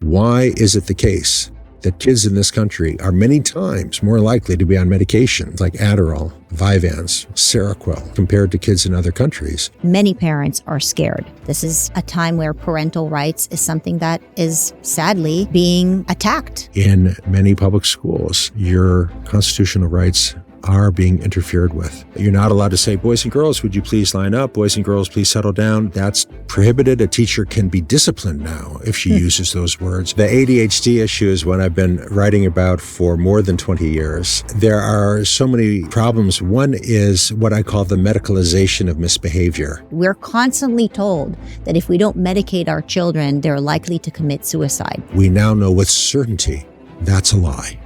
Why is it the case that kids in this country are many times more likely to be on medications like Adderall, Vyvanse, Seroquel compared to kids in other countries? Many parents are scared. This is a time where parental rights is something that is sadly being attacked. In many public schools, your constitutional rights are being interfered with. You're not allowed to say, boys and girls, would you please line up? Boys and girls, please settle down. That's prohibited. A teacher can be disciplined now if she uses those words. The ADHD issue is one I've been writing about for more than 20 years. There are so many problems. One is what I call the medicalization of misbehavior. We're constantly told that if we don't medicate our children, they're likely to commit suicide. We now know with certainty that's a lie.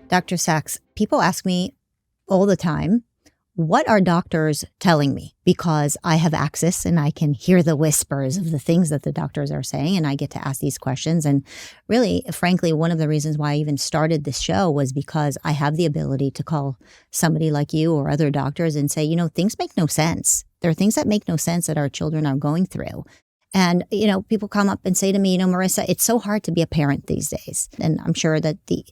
Dr. Sax, people ask me all the time, what are doctors telling me? Because I have access and I can hear the whispers of the things that the doctors are saying, and I get to ask these questions. And really, frankly, one of the reasons why I even started this show was because I have the ability to call somebody like you or other doctors and say, things make no sense. There are things that make no sense that our children are going through. And, people come up and say to me, Marissa, it's so hard to be a parent these days. And I'm sure that the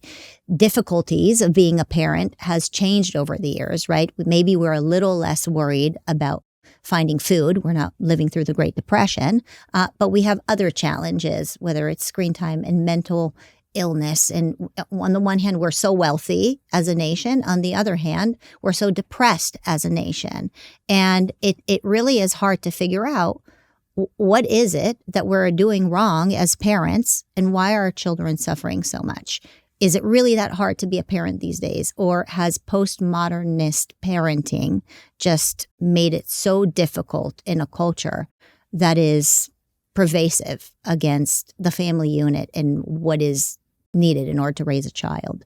difficulties of being a parent has changed over the years, right? Maybe we're a little less worried about finding food. We're not living through the Great Depression, but we have other challenges, whether it's screen time and mental illness. And on the one hand, we're so wealthy as a nation. On the other hand, we're so depressed as a nation. And it really is hard to figure out what is it that we're doing wrong as parents, and why are our children suffering so much? Is it really that hard to be a parent these days? Or has postmodernist parenting just made it so difficult in a culture that is pervasive against the family unit and what is needed in order to raise a child?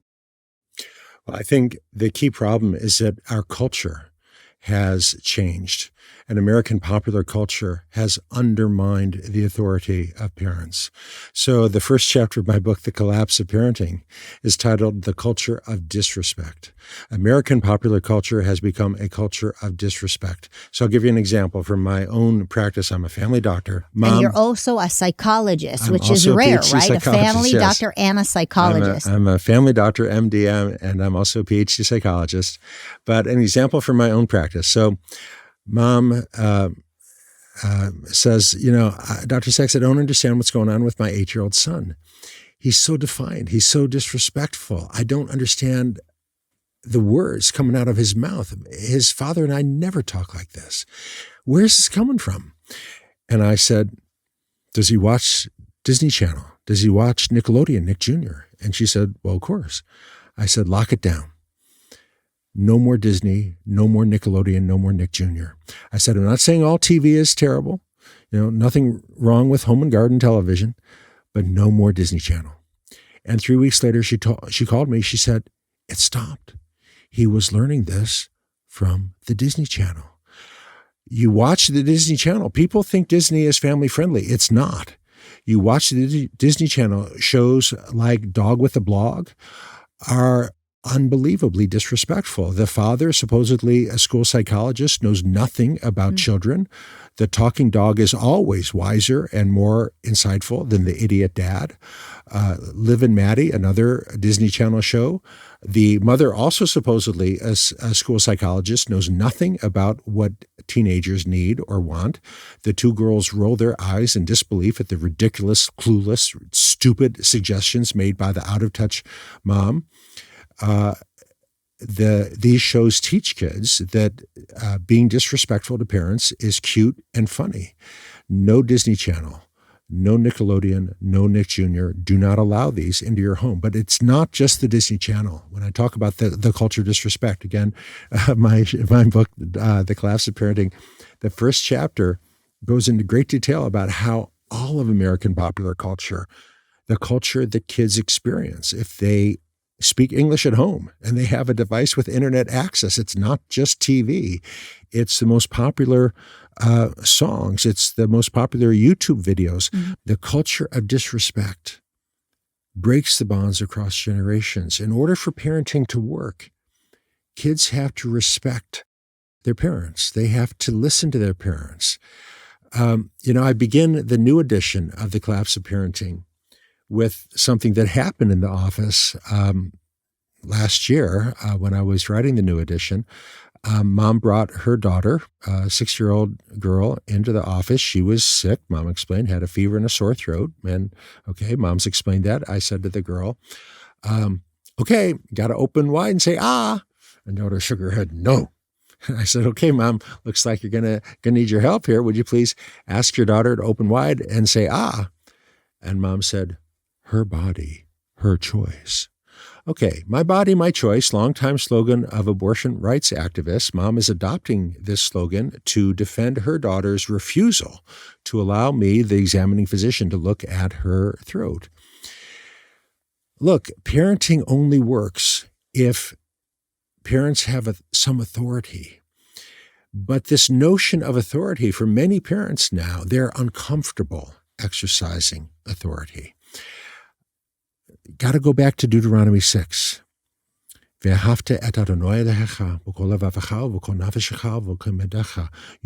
Well, I think the key problem is that our culture has changed. And American popular culture has undermined the authority of parents. So the first chapter of my book, The Collapse of Parenting, is titled The Culture of Disrespect. American popular culture has become a culture of disrespect. So I'll give you an example from my own practice. I'm a family doctor. And you're also a psychologist, which is rare, right? A family doctor and a psychologist. I'm a family doctor, MD, and I'm also a PhD psychologist. But an example from my own practice. So Mom says, Dr. Sax, I don't understand what's going on with my 8-year-old son. He's so defiant. He's so disrespectful. I don't understand the words coming out of his mouth. His father and I never talk like this. Where's this coming from? And I said, does he watch Disney Channel? Does he watch Nickelodeon, Nick Jr.? And she said, well, of course. I said, lock it down. No more Disney, no more Nickelodeon, no more Nick Jr. I said, I'm not saying all TV is terrible. Nothing wrong with home and garden television, but no more Disney Channel. And 3 weeks later, she called me. She said, it stopped. He was learning this from the Disney Channel. You watch the Disney Channel. People think Disney is family friendly. It's not. You watch the Disney Channel, shows like Dog with a Blog are unbelievably disrespectful. The father, supposedly a school psychologist, knows nothing about children. The talking dog is always wiser and more insightful than the idiot dad. Liv and Maddie, another Disney Channel show. The mother, also supposedly a school psychologist, knows nothing about what teenagers need or want. The two girls roll their eyes in disbelief at the ridiculous, clueless, stupid suggestions made by the out-of-touch mom. These shows teach kids that being disrespectful to parents is cute and funny. No Disney Channel, no Nickelodeon, no Nick Jr. Do not allow these into your home. But it's not just the Disney Channel. When I talk about the culture of disrespect, again, my book, The Collapse of Parenting, the first chapter goes into great detail about how all of American popular culture, the culture that kids experience, if they speak English at home and they have a device with internet access. It's not just TV. It's the most popular songs. It's the most popular YouTube videos. Mm-hmm. The culture of disrespect breaks the bonds across generations. In order for parenting to work, kids have to respect their parents. They have to listen to their parents. I begin the new edition of The Collapse of Parenting with something that happened in the office last year when I was writing the new edition. Mom brought her daughter, a 6-year-old girl, into the office. She was sick, Mom explained, had a fever and a sore throat. And okay, Mom's explained that. I said to the girl, okay, got to open wide and say, ah. And daughter shook her head, no. I said, okay, Mom, looks like you're gonna need your help here. Would you please ask your daughter to open wide and say, ah? And Mom said, her body, her choice. Okay, my body, my choice, longtime slogan of abortion rights activists. Mom is adopting this slogan to defend her daughter's refusal to allow me, the examining physician, to look at her throat. Look, parenting only works if parents have some authority. But this notion of authority, for many parents now, they're uncomfortable exercising authority. Got to go back to Deuteronomy 6. You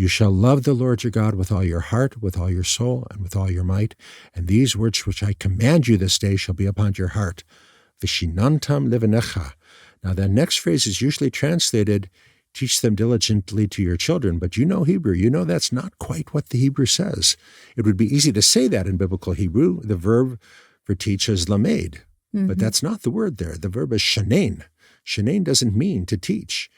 shall love the Lord your God with all your heart, with all your soul, and with all your might. And these words which I command you this day shall be upon your heart. Vishinantam livanecha. Now, that next phrase is usually translated, teach them diligently to your children. But you know Hebrew. You know that's not quite what the Hebrew says. It would be easy to say that in biblical Hebrew. The verb for teach is lamed. Mm-hmm. But that's not the word there. The verb is shanein. Shanein doesn't mean to teach.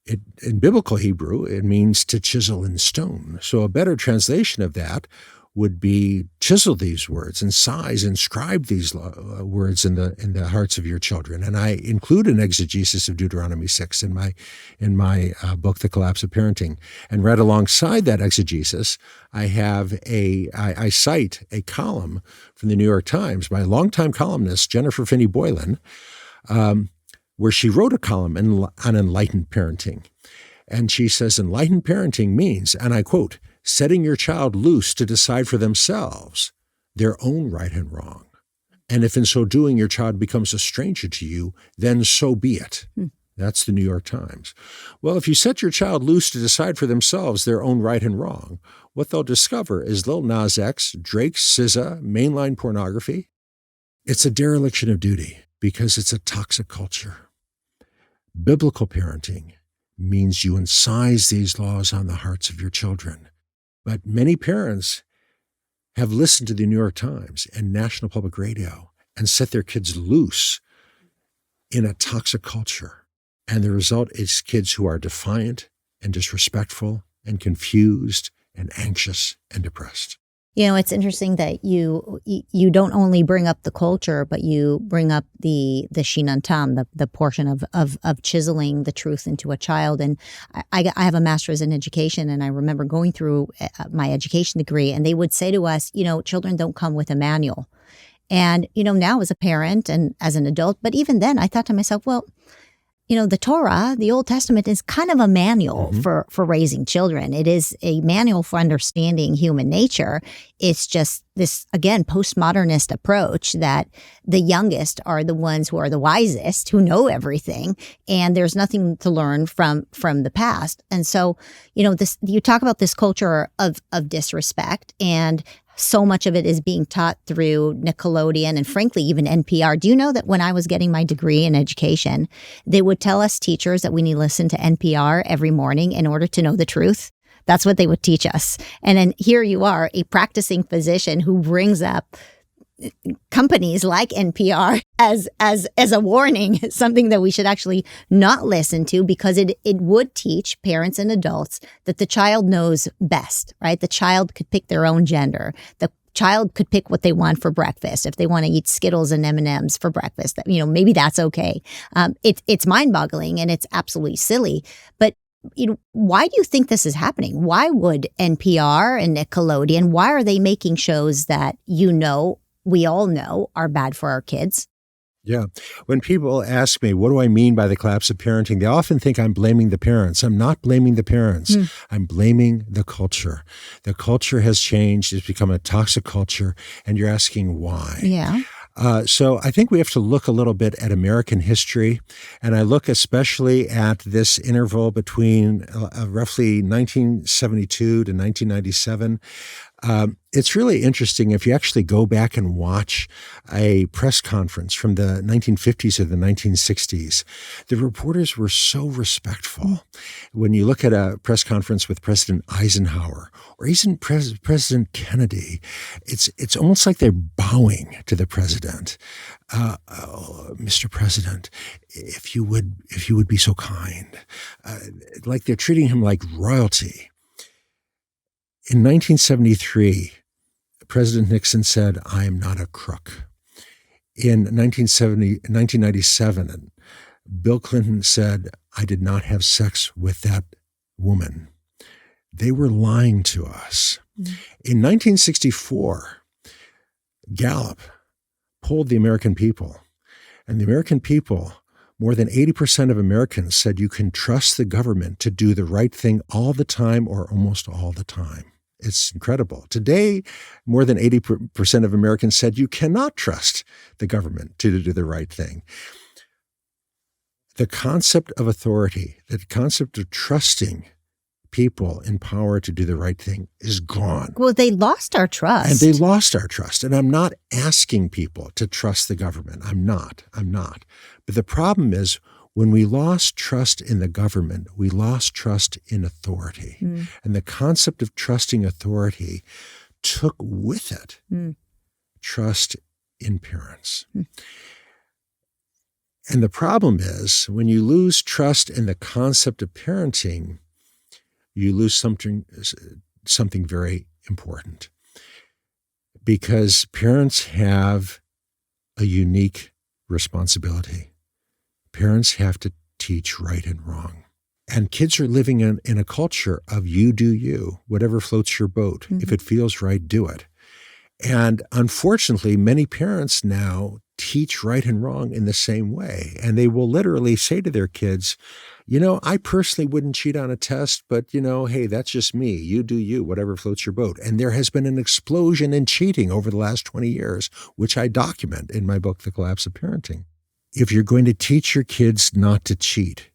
In biblical Hebrew, it means to chisel in stone. So a better translation of that would be chisel these words and size, inscribe these words in the hearts of your children. And I include an exegesis of Deuteronomy 6 in my book, The Collapse of Parenting. And right alongside that exegesis, I cite a column from the New York Times by a longtime columnist, Jennifer Finney Boylan, where she wrote a column on enlightened parenting. And she says, enlightened parenting means, and I quote, setting your child loose to decide for themselves their own right and wrong. And if in so doing your child becomes a stranger to you, then so be it. That's the New York Times. Well, if you set your child loose to decide for themselves their own right and wrong, what they'll discover is Lil Nas X, Drake, SZA, mainline pornography. It's a dereliction of duty because it's a toxic culture. Biblical parenting means you incise these laws on the hearts of your children. But many parents have listened to the New York Times and National Public Radio and set their kids loose in a toxic culture. And the result is kids who are defiant and disrespectful and confused and anxious and depressed. You know, it's interesting that you don't only bring up the culture, but you bring up the shinantam, the portion of chiseling the truth into a child. And I have a master's in education, and I remember going through my education degree, and they would say to us, children don't come with a manual. And, now as a parent and as an adult, but even then I thought to myself, well, the Torah, the Old Testament, is kind of a manual for raising children. It is a manual for understanding human nature. It's just this, again, postmodernist approach that the youngest are the ones who are the wisest, who know everything, and there's nothing to learn from the past. And so, you talk about this culture of disrespect, and so much of it is being taught through Nickelodeon and frankly, even NPR. Do you know that when I was getting my degree in education, they would tell us teachers that we need to listen to NPR every morning in order to know the truth? That's what they would teach us. And then here you are, a practicing physician who brings up companies like NPR as a warning, something that we should actually not listen to, because it would teach parents and adults that the child knows best, right? The child could pick their own gender. The child could pick what they want for breakfast. If they want to eat Skittles and M&Ms for breakfast, maybe that's okay. It's mind-boggling and it's absolutely silly. But why do you think this is happening? Why would NPR and Nickelodeon, why are they making shows that we all know are bad for our kids? Yeah. When people ask me, what do I mean by the collapse of parenting? They often think I'm blaming the parents. I'm not blaming the parents. I'm blaming the culture. The culture has changed. It's become a toxic culture. And you're asking why. Yeah. So I think we have to look a little bit at American history, and I look especially at this interval between roughly 1972 to 1997. It's really interesting if you actually go back and watch a press conference from the 1950s or the 1960s. The reporters were so respectful. When you look at a press conference with President Eisenhower or even President Kennedy, it's almost like they're bowing to the president. Mr. President, if you would be so kind, like they're treating him like royalty. In 1973, President Nixon said, "I am not a crook." In 1997, Bill Clinton said, "I did not have sex with that woman." They were lying to us. In 1964, Gallup polled the American people, and the American people, more than 80% of Americans said you can trust the government to do the right thing all the time or almost all the time. It's incredible. Today, more than 80% of Americans said you cannot trust the government to do the right thing. The concept of authority, the concept of trusting people in power to do the right thing is gone. Well, they lost our trust. And they lost our trust. And I'm not asking people to trust the government. I'm not. But the problem is, when we lost trust in the government, we lost trust in authority. And the concept of trusting authority took with it trust in parents. And the problem is, when you lose trust in the concept of parenting, you lose something very important. Because parents have a unique responsibility. Parents have to teach right and wrong. And kids are living in a culture of you do you, whatever floats your boat. If it feels right, do it. And unfortunately, many parents now teach right and wrong in the same way. And they will literally say to their kids, I personally wouldn't cheat on a test, but, hey, that's just me. You do you, whatever floats your boat. And there has been an explosion in cheating over the last 20 years, which I document in my book, The Collapse of Parenting. If you're going to teach your kids not to cheat,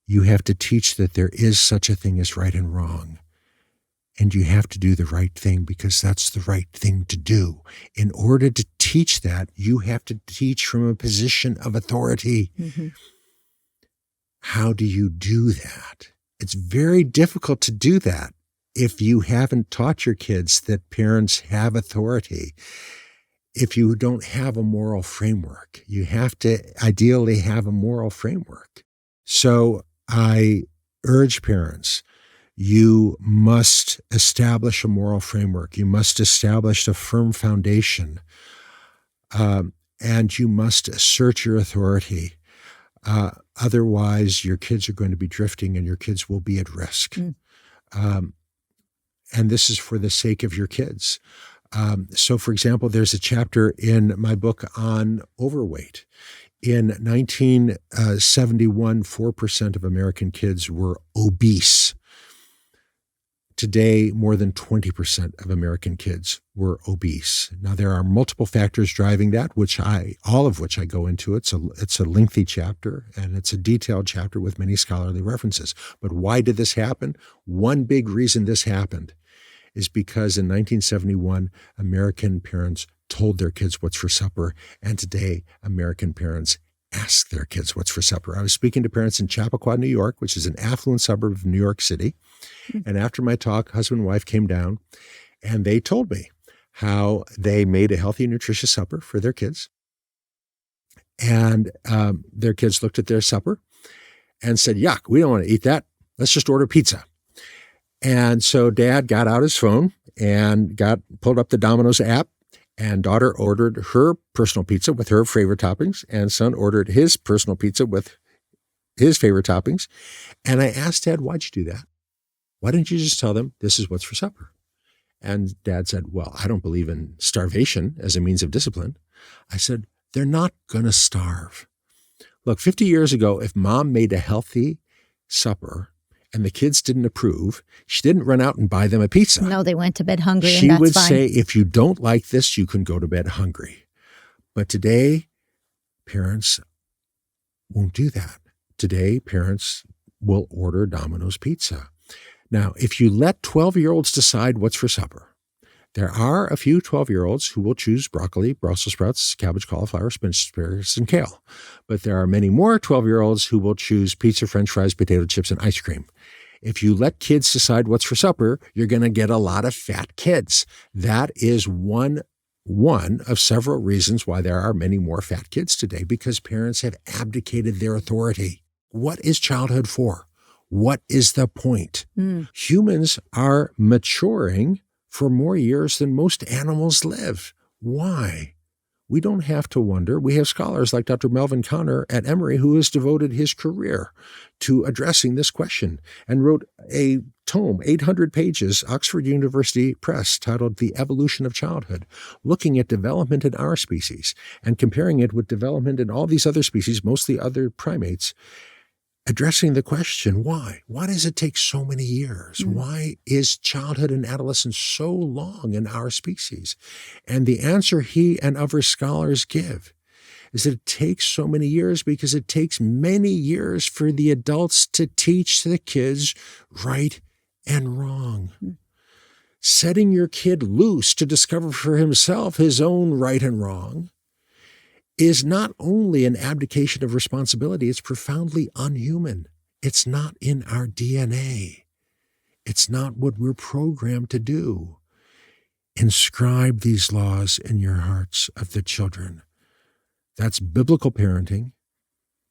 you have to teach that there is such a thing as right and wrong. And you have to do the right thing because that's the right thing to do. In order to teach that, you have to teach from a position of authority. How do you do that? It's very difficult to do that if you haven't taught your kids that parents have authority. If you don't have a moral framework, you have to ideally have a moral framework. So I urge parents, you must establish a moral framework. You must establish a firm foundation, and you must assert your authority. Otherwise, your kids are going to be drifting and your kids will be at risk. And this is for the sake of your kids. So, for example, there's a chapter in my book on overweight. In 1971, 4% of American kids were obese. Today, more than 20% of American kids were obese. Now, there are multiple factors driving that, all of which I go into. It's a lengthy chapter, and it's a detailed chapter with many scholarly references. But why did this happen? One big reason this happened is because in 1971, American parents told their kids what's for supper, and today American parents ask their kids what's for supper. I was speaking to parents in Chappaqua, New York, which is an affluent suburb of New York City. And after my talk, husband and wife came down, and they told me how they made a healthy, nutritious supper for their kids. And their kids looked at their supper and said, "Yuck, we don't want to eat that. Let's just order pizza." And so Dad got out his phone and pulled up the Domino's app, and daughter ordered her personal pizza with her favorite toppings, and son ordered his personal pizza with his favorite toppings. And I asked Dad, "Why'd you do that? Why didn't you just tell them this is what's for supper?" And Dad said, "Well, I don't believe in starvation as a means of discipline." I said, "They're not going to starve. Look, 50 years ago, if Mom made a healthy supper and the kids didn't approve, she didn't run out and buy them a pizza. No, they went to bed hungry, She and that's would fine. say, if you don't like this, you can go to bed hungry. But today, parents won't do that. Today, parents will order Domino's pizza. Now, if you let 12-year-olds decide what's for supper, there are a few 12-year-olds who will choose broccoli, Brussels sprouts, cabbage, cauliflower, spinach, asparagus, and kale. But there are many more 12-year-olds who will choose pizza, French fries, potato chips, and ice cream. If you let kids decide what's for supper, you're going to get a lot of fat kids. That is one of several reasons why there are many more fat kids today, because parents have abdicated their authority. What is childhood for? What is the point? Humans are maturing for more years than most animals live. Why? We don't have to wonder. We have scholars like Dr. Melvin Konner at Emory who has devoted his career to addressing this question and wrote a tome, 800 pages, Oxford University Press, titled The Evolution of Childhood, looking at development in our species and comparing it with development in all these other species, mostly other primates, addressing the question, why? Why does it take so many years? Why is childhood and adolescence so long in our species? And the answer he and other scholars give is that it takes so many years because it takes many years for the adults to teach the kids right and wrong. Setting your kid loose to discover for himself his own right and wrong is not only an abdication of responsibility, it's profoundly unhuman. It's not in our DNA. It's not what we're programmed to do. Inscribe these laws in your hearts of the children. That's biblical parenting,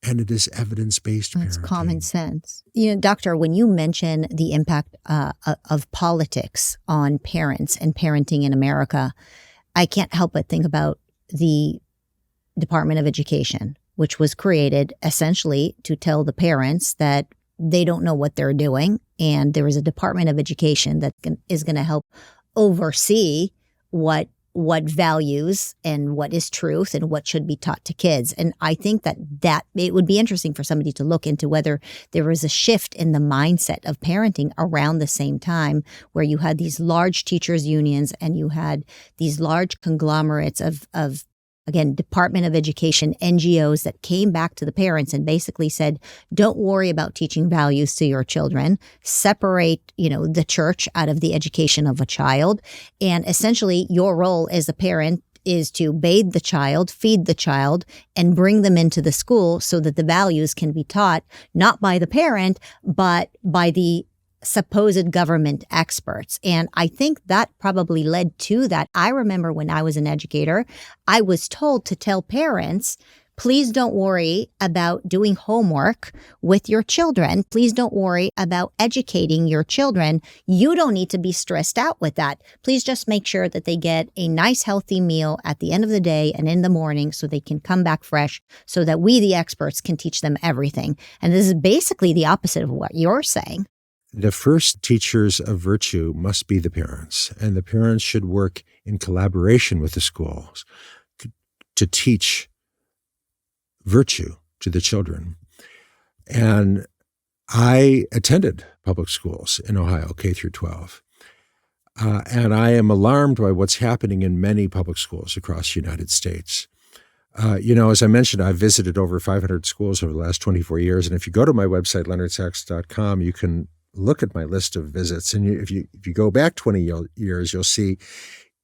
and it is evidence-based parenting. That's common sense. Doctor, when you mention the impact of politics on parents and parenting in America, I can't help but think about the Department of Education, which was created essentially to tell the parents that they don't know what they're doing. And there is a Department of Education that is going to help oversee what values and what is truth and what should be taught to kids. And I think that it would be interesting for somebody to look into whether there was a shift in the mindset of parenting around the same time, where you had these large teachers unions and you had these large conglomerates of again, Department of Education, NGOs that came back to the parents and basically said, don't worry about teaching values to your children. Separate, the church out of the education of a child. And essentially your role as a parent is to bathe the child, feed the child, and bring them into the school so that the values can be taught, not by the parent, but by the supposed government experts. And I think that probably led to that. I remember when I was an educator, I was told to tell parents, please don't worry about doing homework with your children. Please don't worry about educating your children. You don't need to be stressed out with that. Please just make sure that they get a nice, healthy meal at the end of the day and in the morning so they can come back fresh so that we, the experts, can teach them everything. And this is basically the opposite of what you're saying. The first teachers of virtue must be the parents, and the parents should work in collaboration with the schools to teach virtue to the children. And I attended public schools in Ohio, K through 12. And I am alarmed by what's happening in many public schools across the United States. As I mentioned, I've visited over 500 schools over the last 24 years. And if you go to my website, leonardsax.com, you can look at my list of visits. And if you go back 20 years, you'll see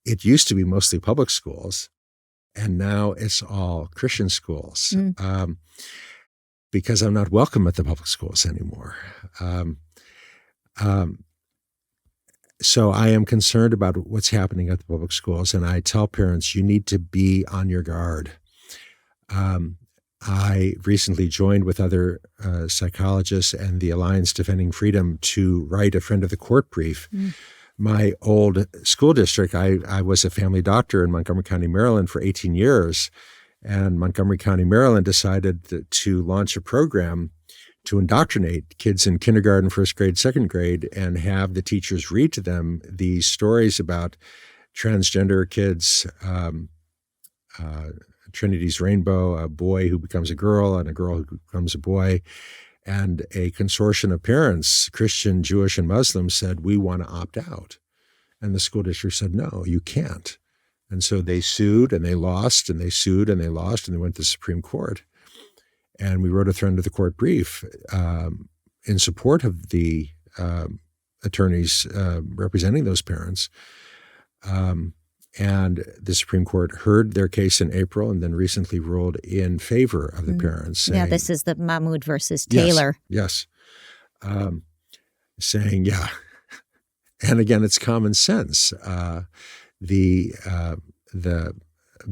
it used to be mostly public schools. And now it's all Christian schools because I'm not welcome at the public schools anymore. So I am concerned about what's happening at the public schools. And I tell parents, you need to be on your guard. I recently joined with other psychologists and the Alliance Defending Freedom to write a friend of the court brief. My old school district, I was a family doctor in Montgomery County, Maryland for 18 years. And Montgomery County, Maryland decided to launch a program to indoctrinate kids in kindergarten, first grade, second grade, and have the teachers read to them these stories about transgender kids, Trinity's Rainbow, a boy who becomes a girl and a girl who becomes a boy. And a consortium of parents, Christian, Jewish, and Muslim, said, we want to opt out. And the school district said, no, you can't. And so they sued and they lost, and they sued and they lost, and they went to the Supreme Court. And we wrote a thread to the court brief in support of the attorneys representing those parents. And the Supreme Court heard their case in April and then recently ruled in favor of the parents. Saying, yeah, this is the Mahmoud versus Taylor. Yes. Saying, yeah. And again, it's common sense. The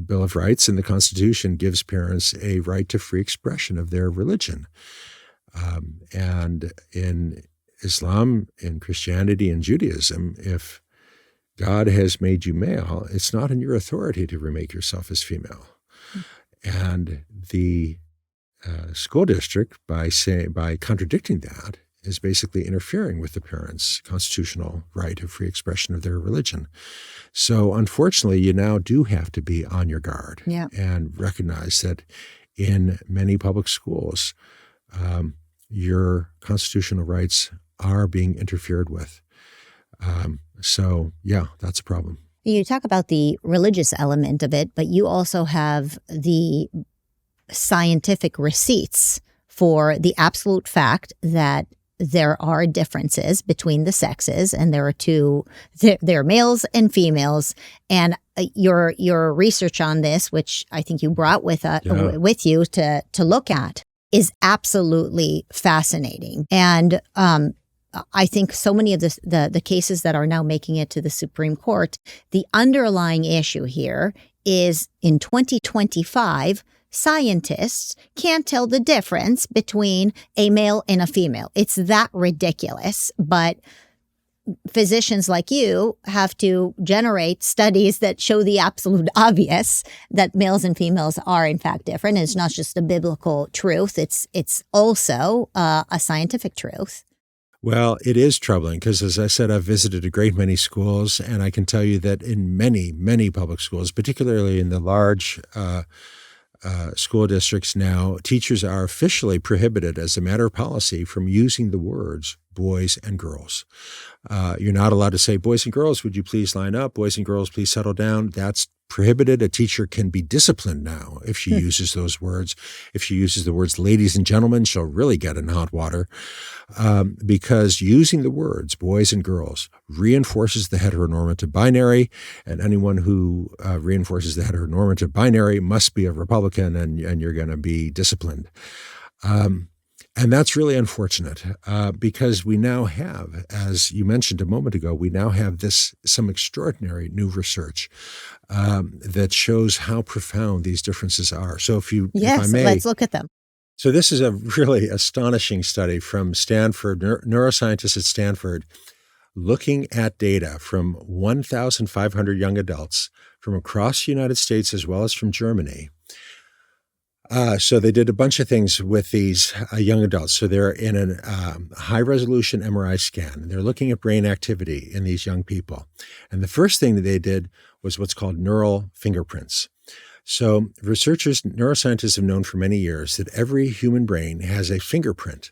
Bill of Rights and the Constitution gives parents a right to free expression of their religion. And in Islam, in Christianity, and Judaism, if God has made you male, it's not in your authority to remake yourself as female. And the school district, by contradicting that, is basically interfering with the parents' constitutional right of free expression of their religion. So unfortunately, you now do have to be on your guard and recognize that in many public schools, your constitutional rights are being interfered with. So, yeah, that's a problem. You talk about the religious element of it, but you also have the scientific receipts for the absolute fact that there are differences between the sexes, and there are males and females. And your research on this, which I think you brought with you to look at, is absolutely fascinating. And I think so many of the cases that are now making it to the Supreme Court, the underlying issue here is in 2025, scientists can't tell the difference between a male and a female. It's that ridiculous. But physicians like you have to generate studies that show the absolute obvious that males and females are in fact different. And it's not just a biblical truth. It's also a scientific truth. Well, it is troubling because, as I said, I've visited a great many schools, and I can tell you that in many, many public schools, particularly in the large school districts now, teachers are officially prohibited as a matter of policy from using the words boys and girls. You're not allowed to say, boys and girls, would you please line up? Boys and girls, please settle down. That's prohibited. A teacher can be disciplined now if she uses those words. If she uses the words ladies and gentlemen, she'll really get in hot water because using the words boys and girls reinforces the heteronormative binary, and anyone who reinforces the heteronormative binary must be a Republican, and you're going to be disciplined. And that's really unfortunate because we now have, as you mentioned a moment ago, we now have some extraordinary new research that shows how profound these differences are. So if I may, let's look at them. So this is a really astonishing study from Stanford, neuroscientists at Stanford, looking at data from 1,500 young adults from across the United States as well as from Germany. So they did a bunch of things with these young adults. So they're in a high-resolution MRI scan. They're looking at brain activity in these young people. And the first thing that they did was what's called neural fingerprints. So neuroscientists have known for many years that every human brain has a fingerprint.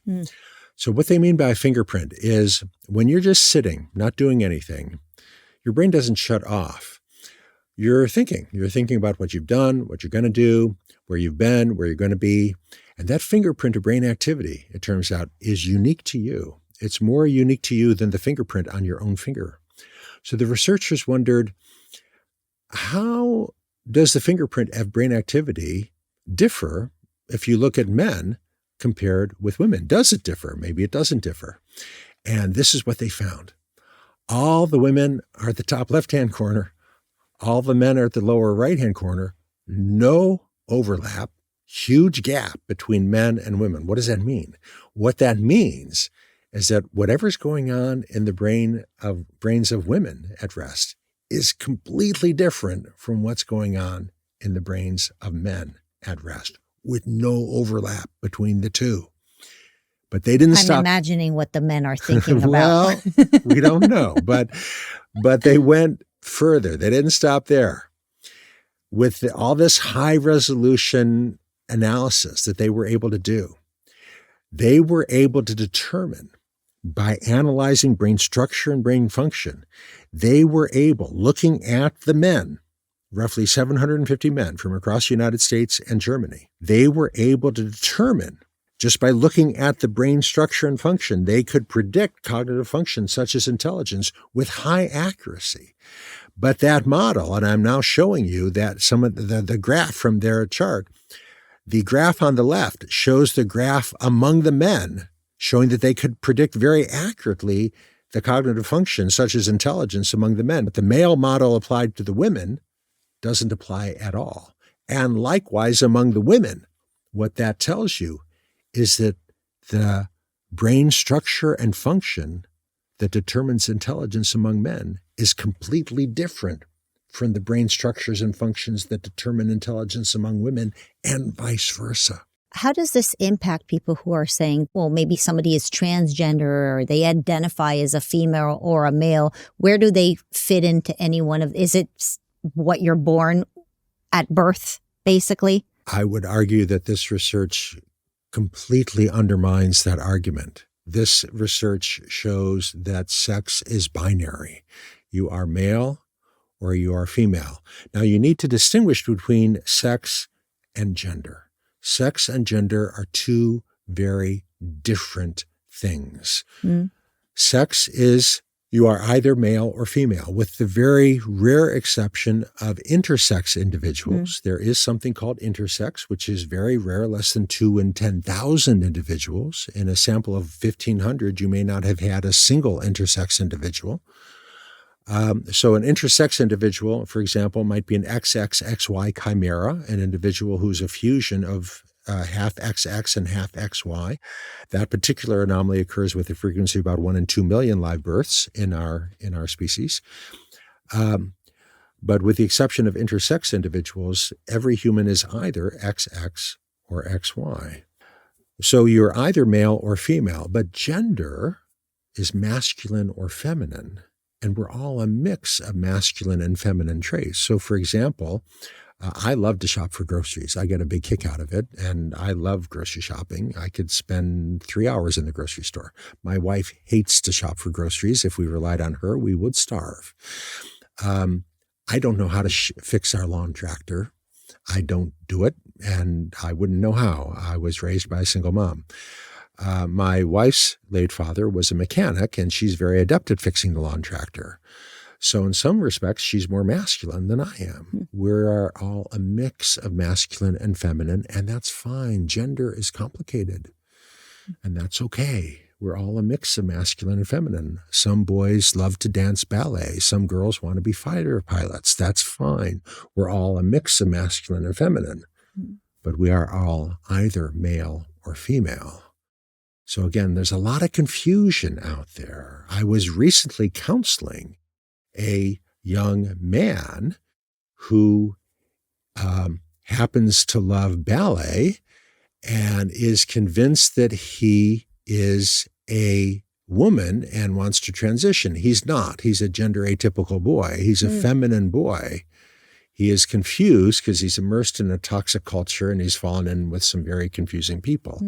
So what they mean by a fingerprint is when you're just sitting, not doing anything, your brain doesn't shut off. You're thinking about what you've done, what you're going to do, where you've been, where you're going to be. And that fingerprint of brain activity, it turns out, is unique to you. It's more unique to you than the fingerprint on your own finger. So the researchers wondered, how does the fingerprint of brain activity differ if you look at men compared with women? Does it differ? Maybe it doesn't differ. And this is what they found. All the women are at the top left-hand corner. All the men are at the lower right-hand corner. No overlap, huge gap between men and women. What does that mean? What that means is that whatever's going on in the brains of women at rest is completely different from what's going on in the brains of men at rest, with no overlap between the two. But they didn't stop. I'm imagining what the men are thinking about. Well, we don't know, but they went further. They didn't stop there. With all this high-resolution analysis that they were able to do, they were able to determine by analyzing brain structure and brain function, they were able, looking at the men roughly 750 men from across the United States and Germany. They were able to determine, just by looking at the brain structure and function, they could predict cognitive functions such as intelligence with high accuracy. But that model, and I'm now showing you that some of the graph from their chart, the graph on the left shows the graph among the men, showing that they could predict very accurately the cognitive functions such as intelligence among the men. But the male model applied to the women doesn't apply at all. And likewise, among the women, what that tells you is that the brain structure and function that determines intelligence among men is completely different from the brain structures and functions that determine intelligence among women, and vice versa. How does this impact people who are saying, well, maybe somebody is transgender or they identify as a female or a male? Where do they fit into any one of, is it what you're born at birth, basically? I would argue that this research completely undermines that argument. This research shows that sex is binary. You are male or you are female. Now, you need to distinguish between sex and gender. Sex and gender are two very different things. Sex is you are either male or female, with the very rare exception of intersex individuals. There is something called intersex, which is very rare, less than 2 in 10,000 individuals. In a sample of 1,500, you may not have had a single intersex individual. So an intersex individual, for example, might be an XXXY chimera, an individual who's a fusion of half XX and half XY. That particular anomaly occurs with a frequency of about 1 in 2 million live births in our species. But with the exception of intersex individuals, every human is either XX or XY. So you're either male or female, but gender is masculine or feminine. And we're all a mix of masculine and feminine traits. So, for example, I love to shop for groceries. I get a big kick out of it, and I love grocery shopping. I could spend 3 hours in the grocery store. My wife hates to shop for groceries. If we relied on her, we would starve. I don't know how to fix our lawn tractor. I don't do it, and I wouldn't know how. I was raised by a single mom. My wife's late father was a mechanic, and she's very adept at fixing the lawn tractor. So in some respects, she's more masculine than I am. We're all a mix of masculine and feminine, and that's fine. Gender is complicated, and that's okay. We're all a mix of masculine and feminine. Some boys love to dance ballet. Some girls want to be fighter pilots. That's fine. We're all a mix of masculine and feminine, but we are all either male or female. So again, there's a lot of confusion out there. I was recently counseling a young man who happens to love ballet and is convinced that he is a woman and wants to transition. He's not. He's a gender atypical boy. He's a feminine boy. He is confused because he's immersed in a toxic culture and he's fallen in with some very confusing people.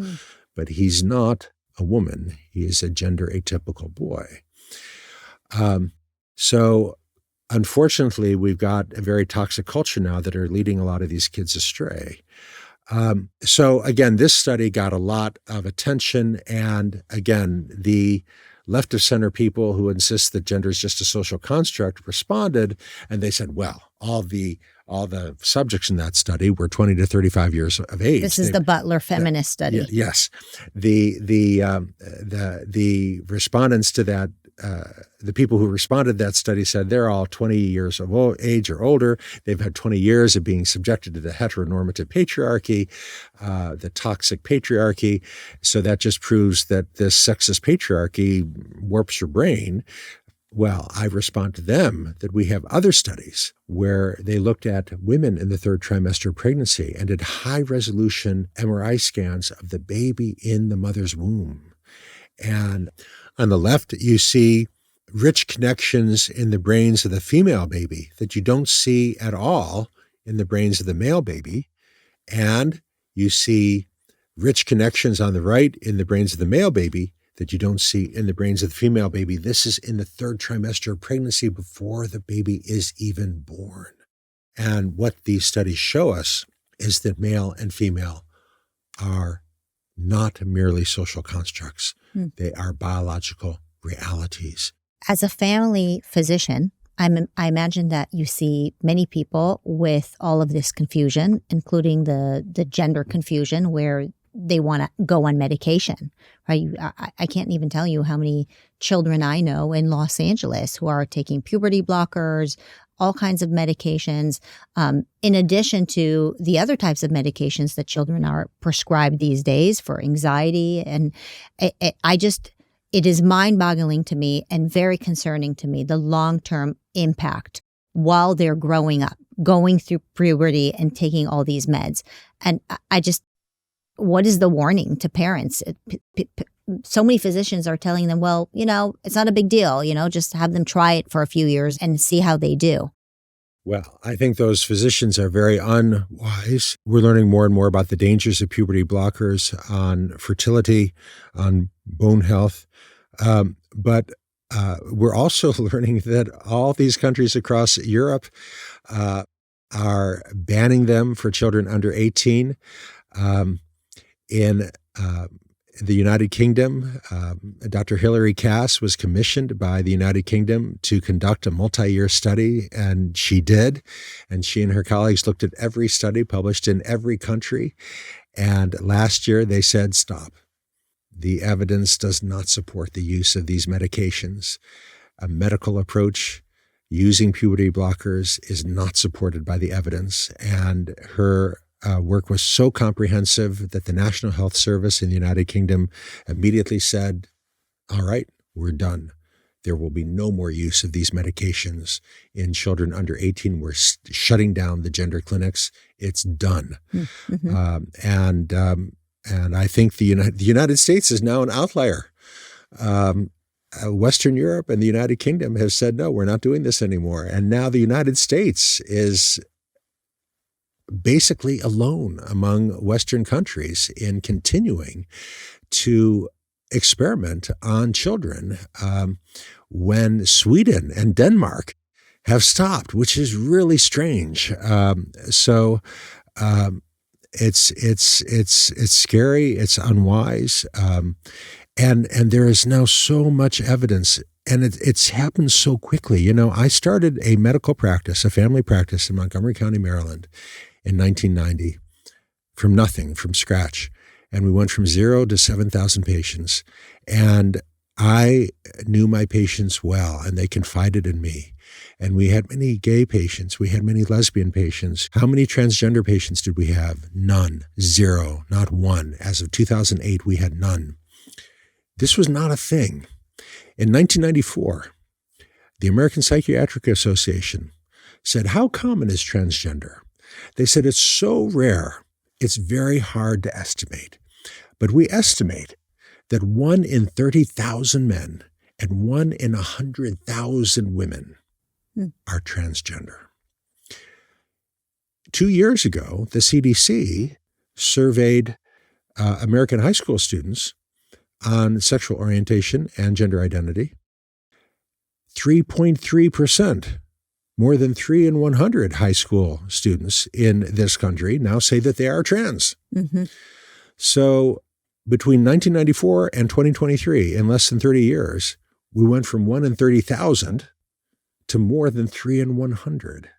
But he's not a woman. He is a gender atypical boy. So unfortunately, we've got a very toxic culture now that are leading a lot of these kids astray. So again, this study got a lot of attention. And again, the left of center people who insist that gender is just a social construct responded, and they said, well, all the subjects in that study were 20 to 35 years of age. This is the Butler feminist study. Yes. The respondents to that, the people who responded to that study said they're all 20 years of age or older. They've had 20 years of being subjected to the heteronormative patriarchy, the toxic patriarchy. So that just proves that this sexist patriarchy warps your brain. Well, I respond to them that we have other studies where they looked at women in the 3rd trimester of pregnancy and did high-resolution MRI scans of the baby in the mother's womb. And on the left, you see rich connections in the brains of the female baby that you don't see at all in the brains of the male baby. And you see rich connections on the right in the brains of the male baby that you don't see in the brains of the female baby. This is in the 3rd trimester of pregnancy before the baby is even born. And what these studies show us is that male and female are not merely social constructs. They are biological realities. As a family physician, I imagine that you see many people with all of this confusion, including the gender confusion where they want to go on medication, right? I can't even tell you how many children I know in Los Angeles who are taking puberty blockers, all kinds of medications, in addition to the other types of medications that children are prescribed these days for anxiety. And it is mind-boggling to me and very concerning to me, the long-term impact while they're growing up, going through puberty and taking all these meds. And what is the warning to parents? So many physicians are telling them, well, it's not a big deal, just have them try it for a few years and see how they do. Well, I think those physicians are very unwise. We're learning more and more about the dangers of puberty blockers on fertility, on bone health. But we're also learning that all these countries across Europe are banning them for children under 18. In the United Kingdom, Dr. Hilary Cass was commissioned by the United Kingdom to conduct a multi-year study, and she did. And she and her colleagues looked at every study published in every country. And last year they said, stop. The evidence does not support the use of these medications. A medical approach using puberty blockers is not supported by the evidence. And her work was so comprehensive that the National Health Service in the United Kingdom immediately said, all right, we're done. There will be no more use of these medications in children under 18. We're shutting down the gender clinics. It's done. Mm-hmm. And I think the United States is now an outlier. Western Europe and the United Kingdom have said, no, we're not doing this anymore. And now the United States is basically alone among Western countries in continuing to experiment on children when Sweden and Denmark have stopped, which is really strange. It's scary. It's unwise. And there is now so much evidence, and it's happened so quickly. I started a medical practice, a family practice in Montgomery County, Maryland in 1990 from nothing, from scratch. And we went from 0 to 7,000 patients. And I knew my patients well, and they confided in me. And we had many gay patients. We had many lesbian patients. How many transgender patients did we have? None. 0. Not one. As of 2008, we had none. This was not a thing. In 1994, the American Psychiatric Association said, how common is transgender? They said, it's so rare, it's very hard to estimate. But we estimate that 1 in 30,000 men and 1 in 100,000 women are transgender. 2 years ago, the CDC surveyed American high school students on sexual orientation and gender identity. 3.3%, more than 3 in 100 high school students in this country now say that they are trans. Mm-hmm. So between 1994 and 2023, in less than 30 years, we went from 1 in 30,000 to more than 3 in 100.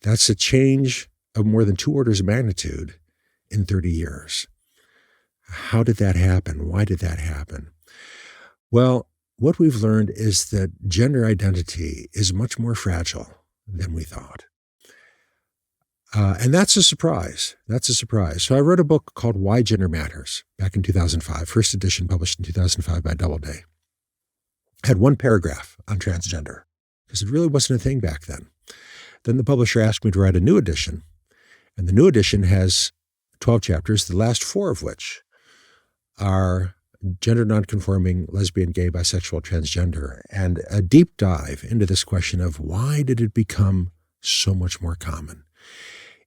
That's a change of more than 2 orders of magnitude in 30 years. How did that happen? Why did that happen? Well, what we've learned is that gender identity is much more fragile than we thought. And that's a surprise. That's a surprise. So I wrote a book called Why Gender Matters back in 2005, first edition published in 2005 by Doubleday. Had 1 paragraph on transgender because it really wasn't a thing back then. Then the publisher asked me to write a new edition. And the new edition has 12 chapters, the last 4 of which are gender nonconforming, lesbian, gay, bisexual, transgender, and a deep dive into this question of why did it become so much more common?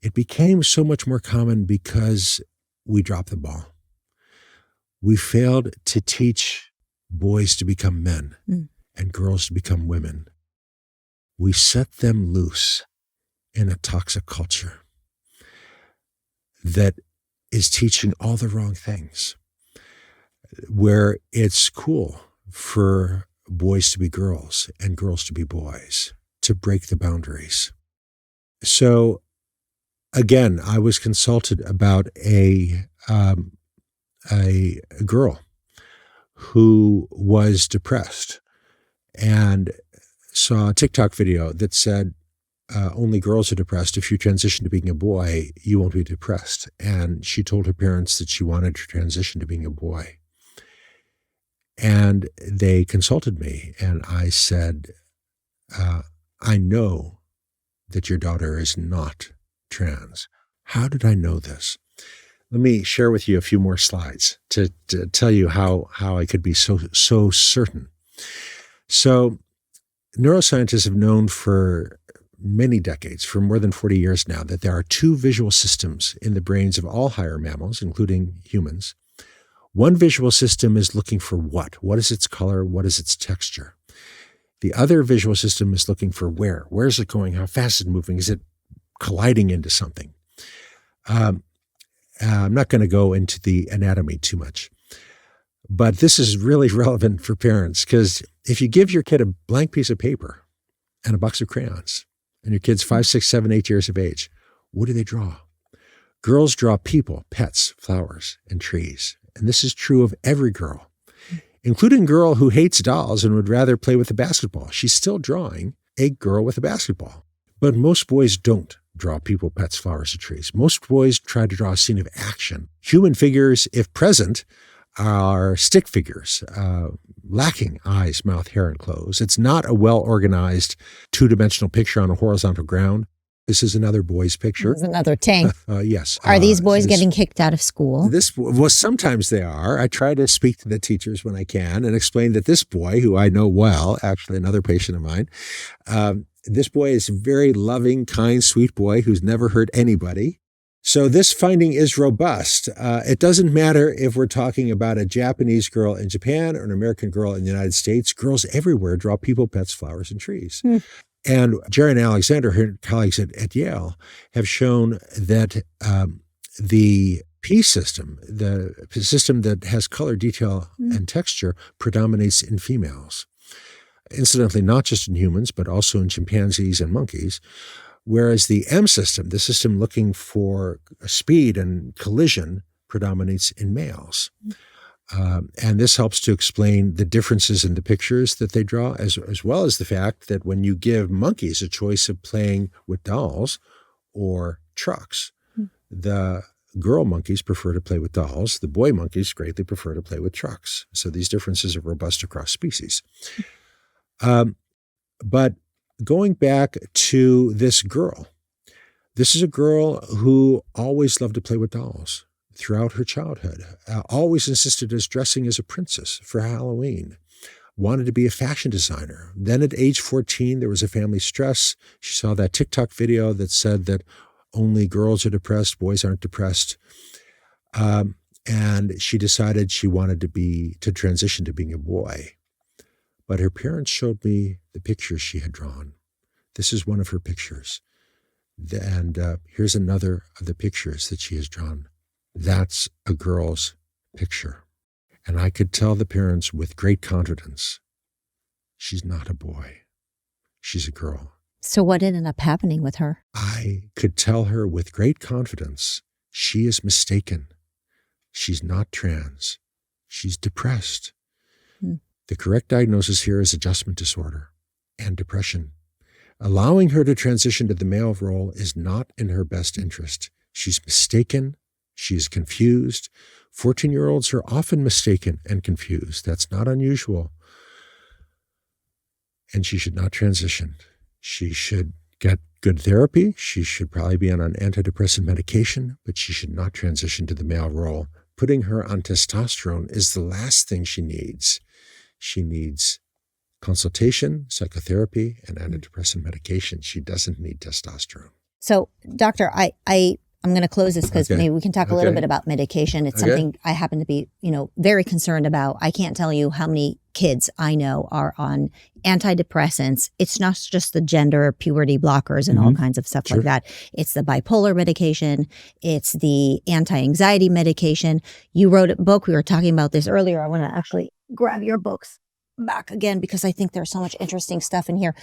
It became so much more common because we dropped the ball. We failed to teach boys to become men and girls to become women. We set them loose in a toxic culture that is teaching all the wrong things, where it's cool for boys to be girls and girls to be boys, to break the boundaries. So again, I was consulted about a girl who was depressed and saw a TikTok video that said, only girls are depressed. If you transition to being a boy, you won't be depressed. And she told her parents that she wanted to transition to being a boy. And they consulted me, and I said, I know that your daughter is not trans. How did I know this? Let me share with you a few more slides to tell you how I could be so certain. So neuroscientists have known for many decades, for more than 40 years now, that there are two visual systems in the brains of all higher mammals, including humans. One visual system is looking for what? What is its color? What is its texture? The other visual system is looking for where. Where is it going? How fast is it moving? Is it colliding into something? I'm not going to go into the anatomy too much, but this is really relevant for parents, because if you give your kid a blank piece of paper and a box of crayons, and your kid's 5, 6, 7, 8 years of age, what do they draw? Girls draw people, pets, flowers, and trees. And this is true of every girl, including a girl who hates dolls and would rather play with a basketball. She's still drawing a girl with a basketball. But most boys don't draw people, pets, flowers, or trees. Most boys try to draw a scene of action. Human figures, if present, are stick figures, lacking eyes, mouth, hair, and clothes. It's not a well-organized two-dimensional picture on a horizontal ground. This is another boy's picture. This is another tank. Yes. Are these boys getting kicked out of school? Well, sometimes they are. I try to speak to the teachers when I can and explain that this boy, who I know well, actually another patient of mine, this boy is a very loving, kind, sweet boy who's never hurt anybody. So this finding is robust. It doesn't matter if we're talking about a Japanese girl in Japan or an American girl in the United States. Girls everywhere draw people, pets, flowers, and trees. And Jerry and Alexander, her colleagues at Yale, have shown that the P system, the system that has color, detail, and texture, predominates in females. Incidentally, not just in humans, but also in chimpanzees and monkeys. Whereas the M system, the system looking for speed and collision, predominates in males. And this helps to explain the differences in the pictures that they draw, as well as the fact that when you give monkeys a choice of playing with dolls or trucks, the girl monkeys prefer to play with dolls. The boy monkeys greatly prefer to play with trucks. So these differences are robust across species. But going back to this girl, this is a girl who always loved to play with dolls throughout her childhood, always insisted on dressing as a princess for Halloween, wanted to be a fashion designer. Then at age 14, there was a family stress. She saw that TikTok video that said that only girls are depressed, boys aren't depressed. And she decided she wanted to transition to being a boy. But her parents showed me the pictures she had drawn. This is one of her pictures. And here's another of the pictures that she has drawn. That's a girl's picture. And I could tell the parents with great confidence, she's not a boy. She's a girl. So what ended up happening with her? I could tell her with great confidence, she is mistaken. She's not trans. She's depressed. The correct diagnosis here is adjustment disorder and depression. Allowing her to transition to the male role is not in her best interest. She's mistaken. She's confused. 14-year-olds are often mistaken and confused. That's not unusual. And she should not transition. She should get good therapy. She should probably be on an antidepressant medication, but she should not transition to the male role. Putting her on testosterone is the last thing she needs. She needs consultation, psychotherapy, and antidepressant medication. She doesn't need testosterone. So, doctor, I I'm going to close this because maybe we can talk a little bit about medication. It's something I happen to be, very concerned about. I can't tell you how many kids I know are on antidepressants. It's not just the gender puberty blockers and all kinds of stuff like that. It's the bipolar medication. It's the anti-anxiety medication. You wrote a book. We were talking about this earlier. I want to actually grab your books back again because I think there's so much interesting stuff in here.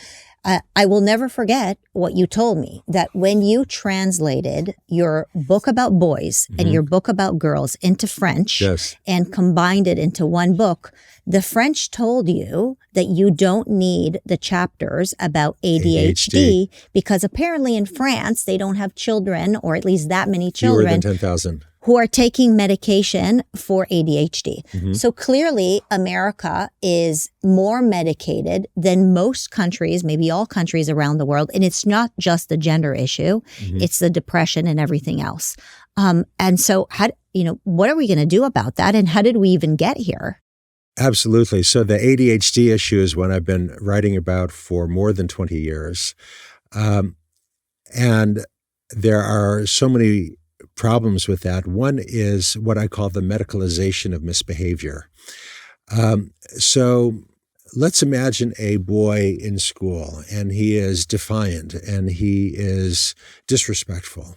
I will never forget what you told me, that when you translated your book about boys and your book about girls into French and combined it into one book, the French told you that you don't need the chapters about ADHD because apparently in France, they don't have children, or at least that many children. Fewer than 10,000. Who are taking medication for ADHD. So clearly, America is more medicated than most countries, maybe all countries around the world. And it's not just the gender issue. It's the depression and everything else. And so, what are we going to do about that? And how did we even get here? Absolutely. So the ADHD issue is one I've been writing about for more than 20 years. And there are so many problems with that. One is what I call the medicalization of misbehavior. So let's imagine a boy in school, and he is defiant and he is disrespectful.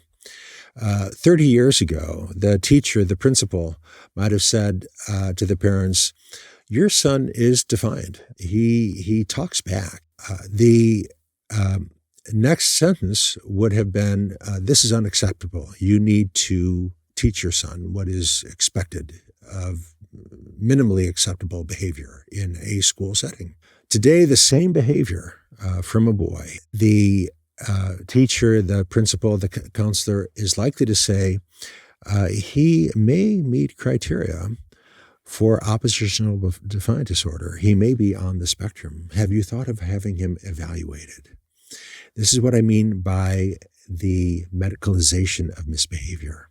30 years ago, the teacher, the principal, might have said to the parents, "Your son is defiant. He talks back." The next sentence would have been, "This is unacceptable. You need to teach your son what is expected of minimally acceptable behavior in a school setting." Today, the same behavior from a boy, the teacher, the principal, the counselor is likely to say, he may meet criteria for oppositional defiant disorder. He may be on the spectrum. Have you thought of having him evaluated? This is what I mean by the medicalization of misbehavior.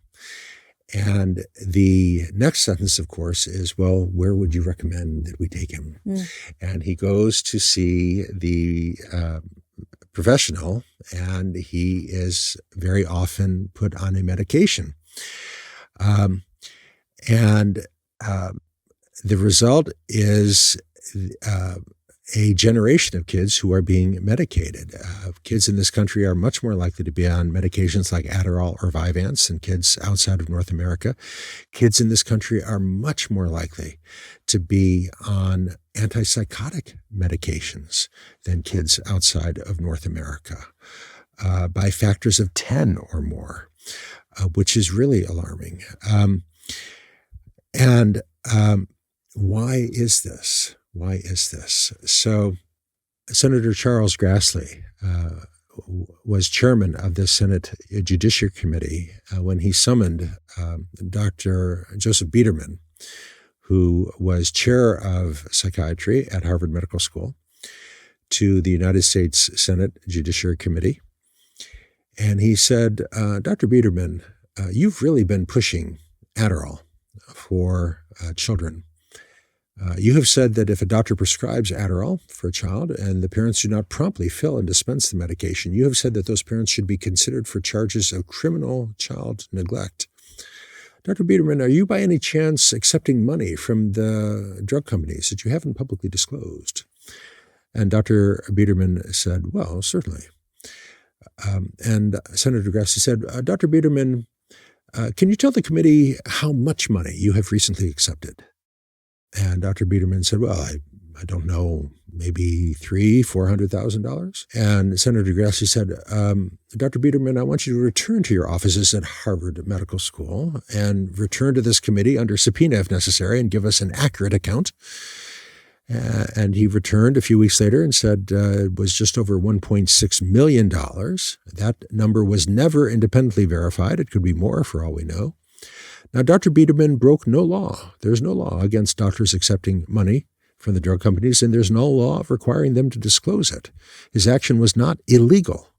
And the next sentence, of course, is, well, where would you recommend that we take him? And he goes to see the professional, and he is very often put on a medication. And the result is a generation of kids who are being medicated. Kids in this country are much more likely to be on medications like Adderall or Vyvanse than kids outside of North America. Kids in this country are much more likely to be on antipsychotic medications than kids outside of North America by factors of 10 or more, which is really alarming. Why is this? Why is this? So Senator Charles Grassley was chairman of the Senate Judiciary Committee when he summoned Dr. Joseph Biederman, who was chair of psychiatry at Harvard Medical School, to the United States Senate Judiciary Committee. And he said, Dr. Biederman, you've really been pushing Adderall for children. You have said that if a doctor prescribes Adderall for a child and the parents do not promptly fill and dispense the medication, you have said that those parents should be considered for charges of criminal child neglect. Dr. Biederman, are you by any chance accepting money from the drug companies that you haven't publicly disclosed? And Dr. Biederman said, well, certainly. And Senator Grassley said, Dr. Biederman, can you tell the committee how much money you have recently accepted? And Dr. Biederman said, well, I don't know, maybe $300,000-$400,000. And Senator Grassley said, Dr. Biederman, I want you to return to your offices at Harvard Medical School and return to this committee under subpoena if necessary and give us an accurate account. And he returned a few weeks later and said it was just over $1.6 million. That number was never independently verified. It could be more for all we know. Now, Dr. Biederman broke no law. There's no law against doctors accepting money from the drug companies, and there's no law requiring them to disclose it. His action was not illegal,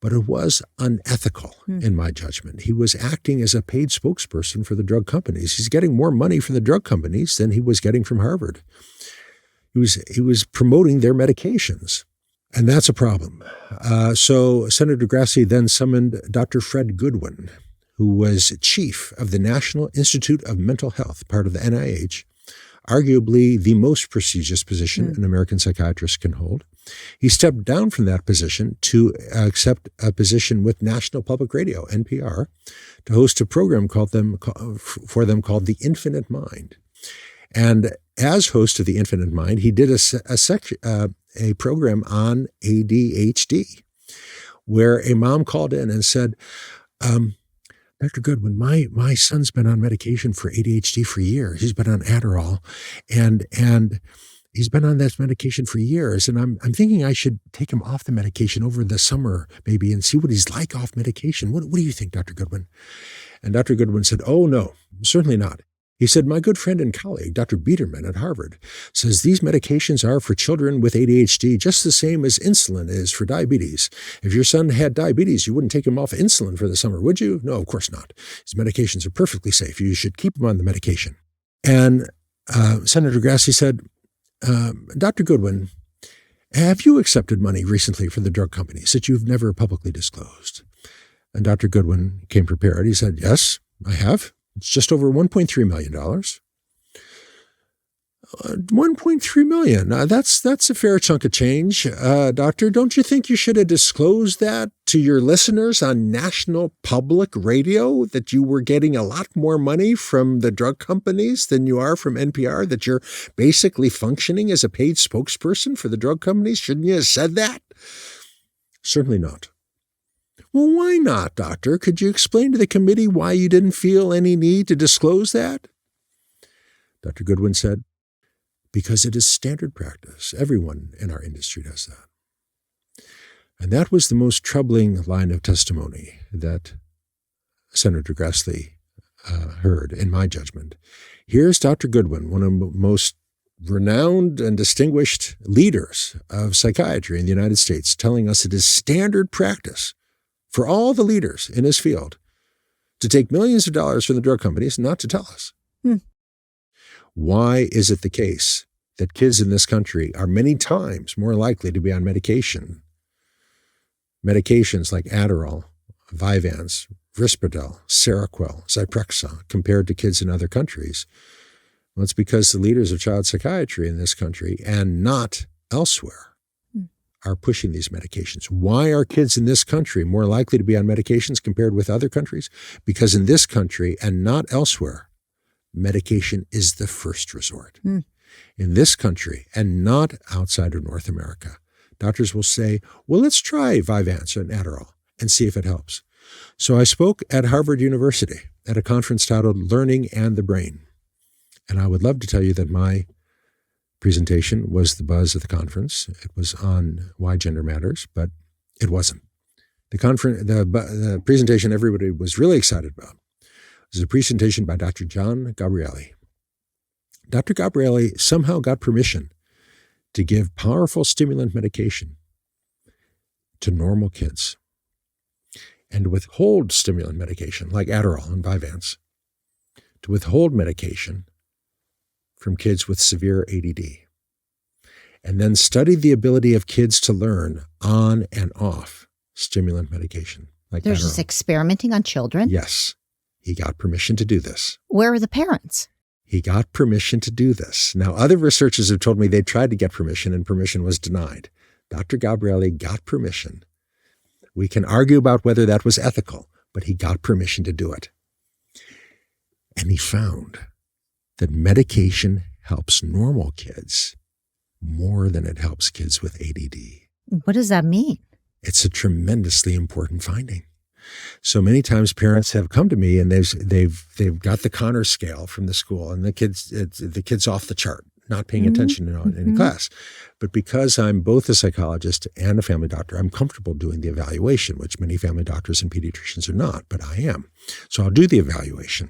but it was unethical, in my judgment. He was acting as a paid spokesperson for the drug companies. He's getting more money from the drug companies than he was getting from Harvard. He was promoting their medications. And that's a problem. So Senator Grassley then summoned Dr. Fred Goodwin, who was chief of the National Institute of Mental Health, part of the NIH, arguably the most prestigious position an American psychiatrist can hold. He stepped down from that position to accept a position with National Public Radio, NPR, to host a program for them called The Infinite Mind. And as host of The Infinite Mind, he did a program on ADHD, where a mom called in and said, Dr. Goodwin, my son's been on medication for ADHD for years. He's been on Adderall, and he's been on this medication for years. And I'm thinking I should take him off the medication over the summer, maybe, and see what he's like off medication. What do you think, Dr. Goodwin? And Dr. Goodwin said, oh, no, certainly not. He said, my good friend and colleague, Dr. Biederman at Harvard, says these medications are for children with ADHD just the same as insulin is for diabetes. If your son had diabetes, you wouldn't take him off insulin for the summer, would you? No, of course not. His medications are perfectly safe. You should keep him on the medication. And Senator Grassley said, Dr. Goodwin, have you accepted money recently from the drug companies that you've never publicly disclosed? And Dr. Goodwin came prepared. He said, yes, I have. It's just over $1.3 million. $1.3 million. That's a fair chunk of change. Doctor, don't you think you should have disclosed that to your listeners on National Public Radio, that you were getting a lot more money from the drug companies than you are from NPR, that you're basically functioning as a paid spokesperson for the drug companies? Shouldn't you have said that? Certainly not. Well, why not, Doctor? Could you explain to the committee why you didn't feel any need to disclose that? Dr. Goodwin said, because it is standard practice. Everyone in our industry does that. And that was the most troubling line of testimony that Senator Grassley heard, in my judgment. Here's Dr. Goodwin, one of the most renowned and distinguished leaders of psychiatry in the United States, telling us it is standard practice for all the leaders in his field to take millions of dollars from the drug companies and not to tell us. Why is it the case that kids in this country are many times more likely to be on medications like Adderall, Vyvanse, Risperdal, Seroquel, Zyprexa, compared to kids in other countries? Well, it's because the leaders of child psychiatry in this country and not elsewhere are pushing these medications. Why are kids in this country more likely to be on medications compared with other countries? Because in this country and not elsewhere, medication is the first resort. In this country and not outside of North America, doctors will say, well, let's try Vyvanse and Adderall and see if it helps. So I spoke at Harvard University at a conference titled Learning and the Brain. And I would love to tell you that my presentation was the buzz of the conference. It was on why gender matters, but it wasn't. The presentation everybody was really excited about was a presentation by Dr. John Gabrielli. Dr. Gabrielli somehow got permission to give powerful stimulant medication to normal kids and to withhold stimulant medication like Adderall and Vyvanse, to withhold medication from kids with severe ADD, and then studied the ability of kids to learn on and off stimulant medication like They're Adderall. just experimenting on children? Yes. He got permission to do this. Where are the parents? He got permission to do this. Now, other researchers have told me they tried to get permission and permission was denied. Dr. Gabrielli got permission. We can argue about whether that was ethical, but he got permission to do it. And he found that medication helps normal kids more than it helps kids with ADD. What does that mean? It's a tremendously important finding. So many times parents have come to me and they've got the Connor scale from the school and the kid's off the chart, not paying attention in class. But because I'm both a psychologist and a family doctor, I'm comfortable doing the evaluation, which many family doctors and pediatricians are not, but I am. So I'll do the evaluation.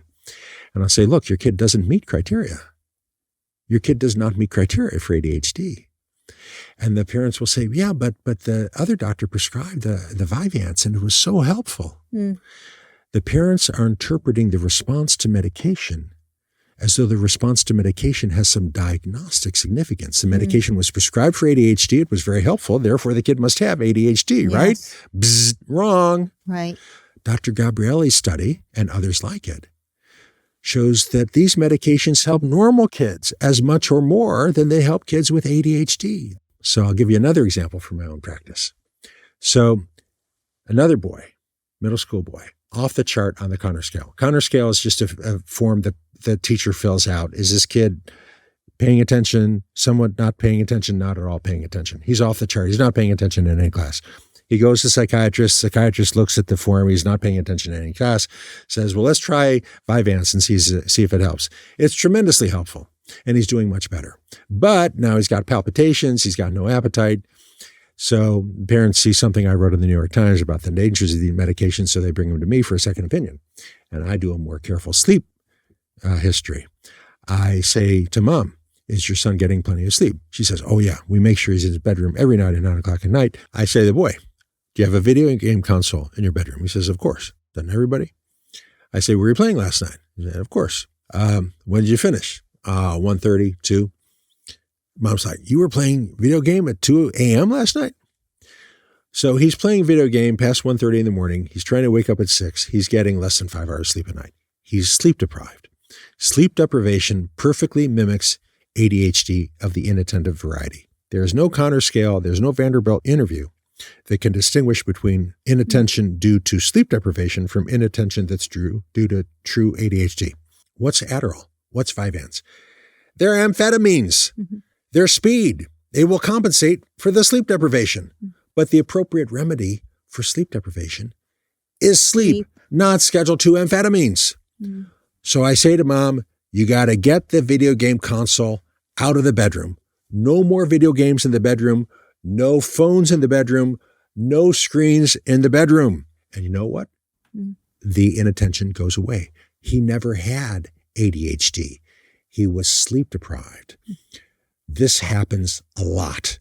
And I'll say, look, your kid doesn't meet criteria. Your kid does not meet criteria for ADHD. And the parents will say, yeah, but the other doctor prescribed the Vyvanse and it was so helpful. The parents are interpreting the response to medication as though the response to medication has some diagnostic significance. The medication was prescribed for ADHD. It was very helpful. Therefore, the kid must have ADHD, right? Bzz, wrong. Right. Dr. Gabrielli's study, and others like it, shows that these medications help normal kids as much or more than they help kids with ADHD. So I'll give you another example from my own practice. So another boy, middle school boy, off the chart on the Connor scale. Connor scale is just a form that the teacher fills out. Is this kid paying attention, somewhat not paying attention, not at all paying attention? He's off the chart. He's not paying attention in any class. He goes to psychiatrist. Psychiatrist looks at the form. He's not paying attention in any class. Says, well, let's try Vyvanse and see if it helps. It's tremendously helpful, and he's doing much better. But now he's got palpitations. He's got no appetite. So parents see something I wrote in the New York Times about the dangers of the medication, so they bring him to me for a second opinion. And I do a more careful sleep history. I say to mom, is your son getting plenty of sleep? She says, oh yeah, we make sure he's in his bedroom every night at 9 o'clock at night. I say to the boy, do you have a video game console in your bedroom? He says, of course. Doesn't everybody? I say, were you playing last night? He said, of course. When did you finish? 1:30, 2. Mom's like, you were playing video game at 2 a.m. last night? So he's playing video game past 1:30 in the morning. He's trying to wake up at 6. He's getting less than 5 hours sleep a night. He's sleep deprived. Sleep deprivation perfectly mimics ADHD of the inattentive variety. There is no Connor scale, there's no Vanderbilt interview that can distinguish between inattention due to sleep deprivation from inattention that's due to true ADHD. What's Adderall? What's Vyvanse? They're amphetamines. They're speed. They will compensate for the sleep deprivation. But the appropriate remedy for sleep deprivation is sleep. Not Schedule II amphetamines. So I say to mom, you got to get the video game console out of the bedroom. No more video games in the bedroom. No phones in the bedroom. No screens in the bedroom. And you know what? The inattention goes away. He never had ADHD. He was sleep deprived. This happens a lot.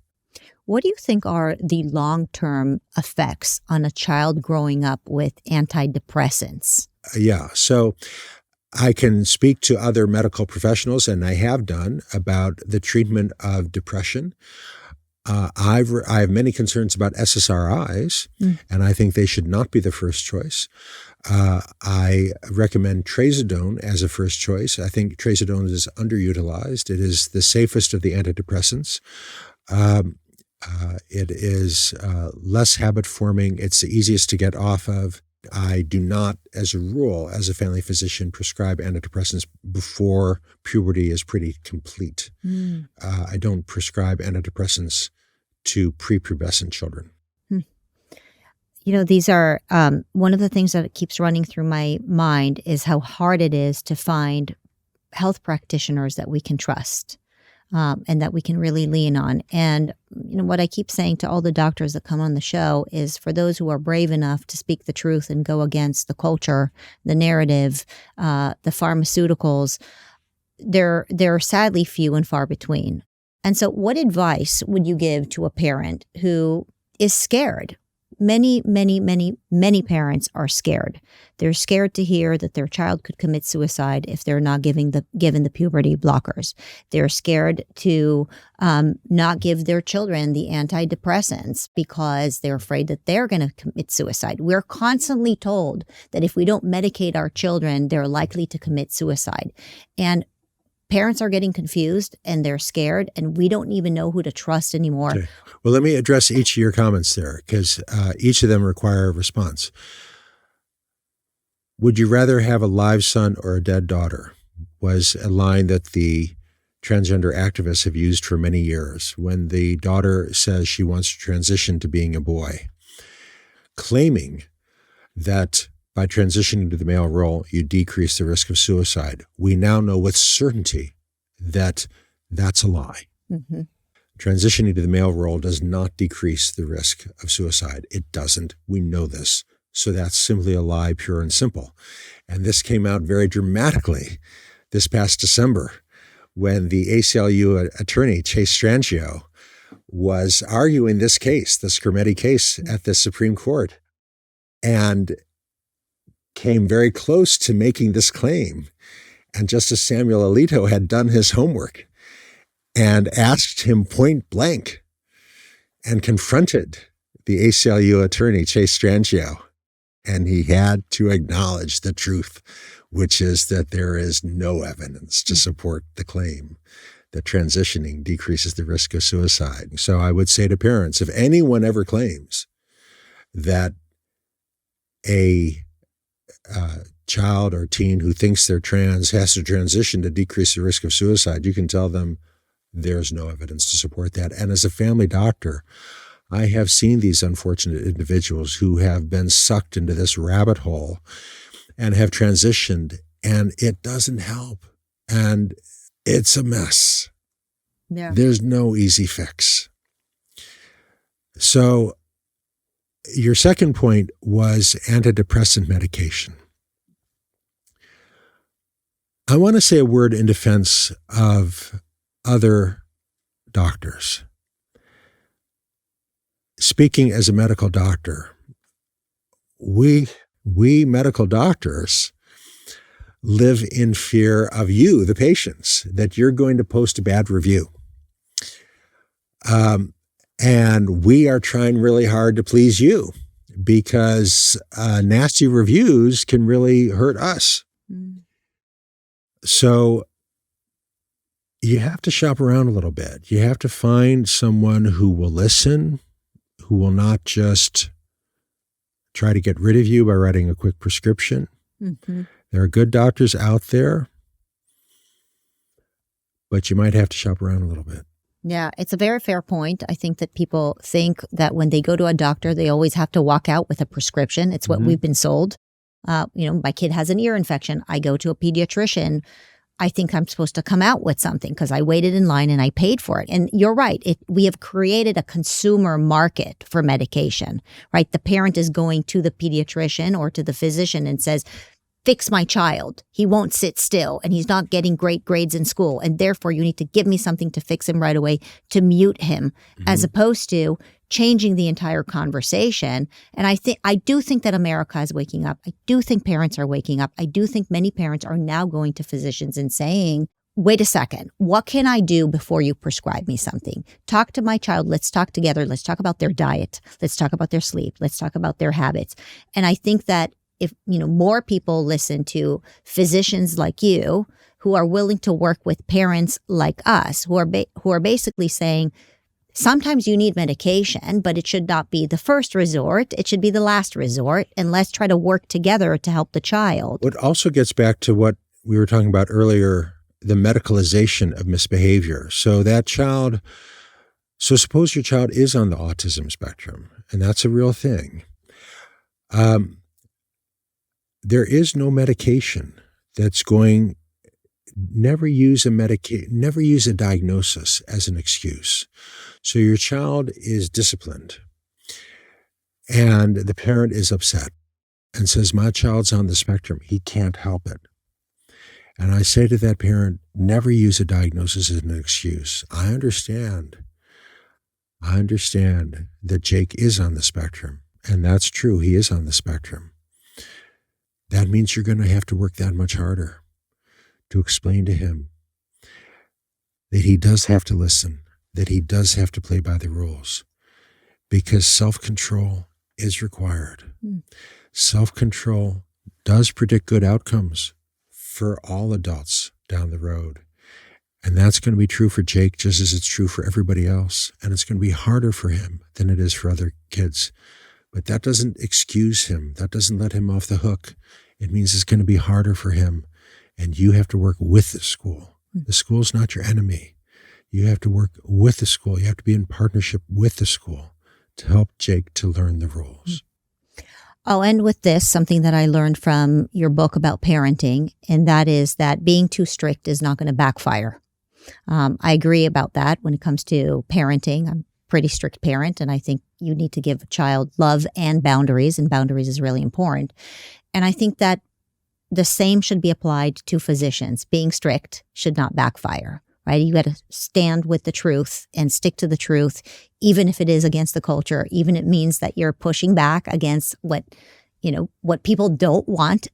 What do you think are the long-term effects on a child growing up with antidepressants? Yeah. So I can speak to other medical professionals, and I have done, about the treatment of depression. I have many concerns about SSRIs, and I think they should not be the first choice. I recommend trazodone as a first choice. I think trazodone is underutilized. It is the safest of the antidepressants. It is less habit forming. It's the easiest to get off of. I do not, as a rule, as a family physician, prescribe antidepressants before puberty is pretty complete. I don't prescribe antidepressants to prepubescent children. You know, these are one of the things that keeps running through my mind is how hard it is to find health practitioners that we can trust. And that we can really lean on. And you know what I keep saying to all the doctors that come on the show is, for those who are brave enough to speak the truth and go against the culture, the narrative, the pharmaceuticals, they're sadly few and far between. And so what advice would you give to a parent who is scared? Many parents are scared. They're scared to hear that their child could commit suicide if they're not given the puberty blockers. They're scared to not give their children the antidepressants because they're afraid that they're going to commit suicide. We're constantly told that if we don't medicate our children, they're likely to commit suicide. And parents are getting confused and they're scared, and we don't even know who to trust anymore. Okay. Well, let me address each of your comments there, because each of them require a response. Would you rather have a live son or a dead daughter? Was a line that the transgender activists have used for many years when the daughter says she wants to transition to being a boy, claiming that by transitioning to the male role, you decrease the risk of suicide. We now know with certainty that that's a lie. Transitioning to the male role does not decrease the risk of suicide. It doesn't. We know this. So that's simply a lie, pure and simple. And this came out very dramatically this past December when the ACLU attorney, Chase Strangio, was arguing this case, the Skermetti case, at the Supreme Court, and came very close to making this claim. And Justice Samuel Alito had done his homework and asked him point blank and confronted the ACLU attorney, Chase Strangio. And he had to acknowledge the truth, which is that there is no evidence to support the claim that transitioning decreases the risk of suicide. So I would say to parents, if anyone ever claims that a child or teen who thinks they're trans has to transition to decrease the risk of suicide, you can tell them there's no evidence to support that. And as a family doctor, I have seen these unfortunate individuals who have been sucked into this rabbit hole and have transitioned, and it doesn't help. And it's a mess. Yeah. There's no easy fix. So your second point was antidepressant medication. I want to say a word in defense of other doctors. Speaking as a medical doctor, we medical doctors live in fear of you, the patients, that you're going to post a bad review. And we are trying really hard to please you because nasty reviews can really hurt us. Mm. So you have to shop around a little bit. You have to find someone who will listen, who will not just try to get rid of you by writing a quick prescription. Mm-hmm. There are good doctors out there, but you might have to shop around a little bit. Yeah, it's a very fair point. I think that people think that when they go to a doctor, they always have to walk out with a prescription. It's what we've been sold. My kid has an ear infection. I go to a pediatrician. I think I'm supposed to come out with something because I waited in line and I paid for it. And you're right. We have created a consumer market for medication, right? The parent is going to the pediatrician or to the physician and says, fix my child. He won't sit still and he's not getting great grades in school. And therefore you need to give me something to fix him right away, to mute him, as opposed to changing the entire conversation. And I do think that America is waking up. I do think parents are waking up. I do think many parents are now going to physicians and saying, wait a second, what can I do before you prescribe me something? Talk to my child. Let's talk together. Let's talk about their diet. Let's talk about their sleep. Let's talk about their habits. And I think that if more people listen to physicians like you who are willing to work with parents like us, who are basically saying, sometimes you need medication, but it should not be the first resort. It should be the last resort. And let's try to work together to help the child. It also gets back to what we were talking about earlier, the medicalization of misbehavior. So suppose your child is on the autism spectrum, and that's a real thing. There is no medication that's going. Never use a diagnosis as an excuse. So your child is disciplined and the parent is upset and says, my child's on the spectrum. He can't help it. And I say to that parent, never use a diagnosis as an excuse. I understand that Jake is on the spectrum. And that's true. He is on the spectrum. That means you're going to have to work that much harder to explain to him that he does have to listen, that he does have to play by the rules, because self-control is required. Self-control does predict good outcomes for all adults down the road. And that's going to be true for Jake just as it's true for everybody else. And it's going to be harder for him than it is for other kids. But that doesn't excuse him. That doesn't let him off the hook. It means it's going to be harder for him. And you have to work with the school. The school's not your enemy. You have to work with the school. You have to be in partnership with the school to help Jake to learn the rules. I'll end with this, something that I learned from your book about parenting, and that is that being too strict is not going to backfire. I agree about that when it comes to parenting. I'm a pretty strict parent, and I think you need to give a child love and boundaries is really important. And I think that the same should be applied to physicians. Being strict should not backfire, right? You got to stand with the truth and stick to the truth, even if it is against the culture, even if it means that you're pushing back against what people don't want.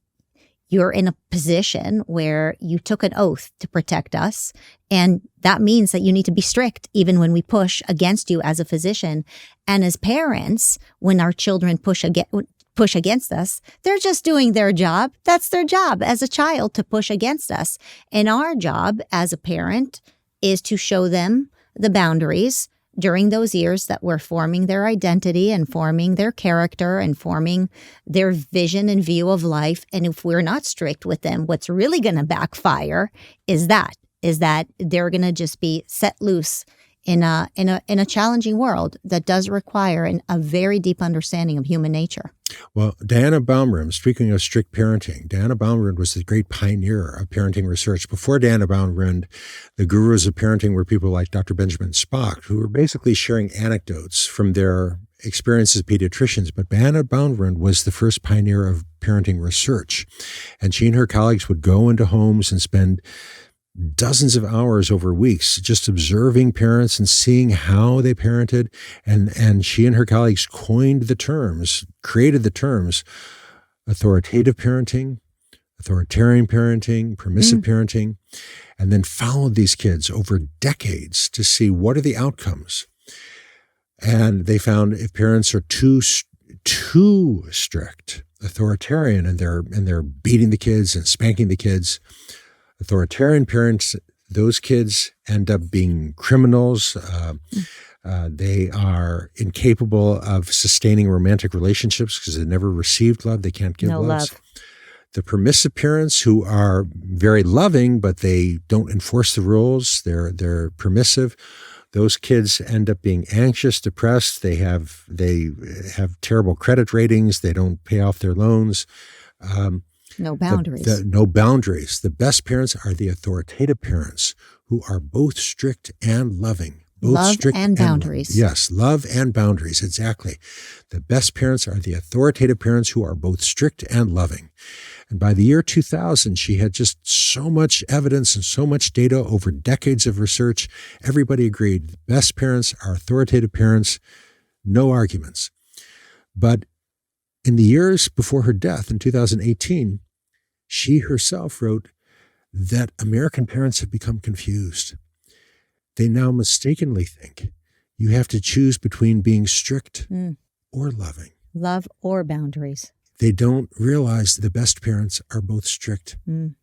you're in a position where you took an oath to protect us. And that means that you need to be strict even when we push against you as a physician. And as parents, when our children push against us, they're just doing their job. That's their job as a child, to push against us. And our job as a parent is to show them the boundaries during those years that we're forming their identity and forming their character and forming their vision and view of life. And if we're not strict with them, what's really going to backfire is that they're going to just be set loose in a challenging world that does require a very deep understanding of human nature. Well, Diana Baumrind, speaking of strict parenting, Diana Baumrind was the great pioneer of parenting research. Before Diana Baumrind, the gurus of parenting were people like Dr. Benjamin Spock, who were basically sharing anecdotes from their experiences as pediatricians. But Diana Baumrind was the first pioneer of parenting research. And she and her colleagues would go into homes and spend dozens of hours over weeks just observing parents and seeing how they parented. And she and her colleagues created the terms, authoritative parenting, authoritarian parenting, permissive parenting, and then followed these kids over decades to see what are the outcomes. And they found if parents are too strict, authoritarian, and they're beating the kids and spanking the kids, authoritarian parents, those kids end up being criminals. They are incapable of sustaining romantic relationships because they never received love. They can't give love. The permissive parents, who are very loving, but they don't enforce the rules, they're permissive. Those kids end up being anxious, depressed. They have terrible credit ratings. They don't pay off their loans. No boundaries. No boundaries. The best parents are the authoritative parents who are both strict and loving. Love and boundaries. Yes, love and boundaries, exactly. The best parents are the authoritative parents who are both strict and loving. And by the year 2000, she had just so much evidence and so much data over decades of research. Everybody agreed the best parents are authoritative parents, no arguments. But in the years before her death in 2018, she herself wrote that American parents have become confused. They now mistakenly think you have to choose between being strict or loving. Love or boundaries. They don't realize the best parents are both strict and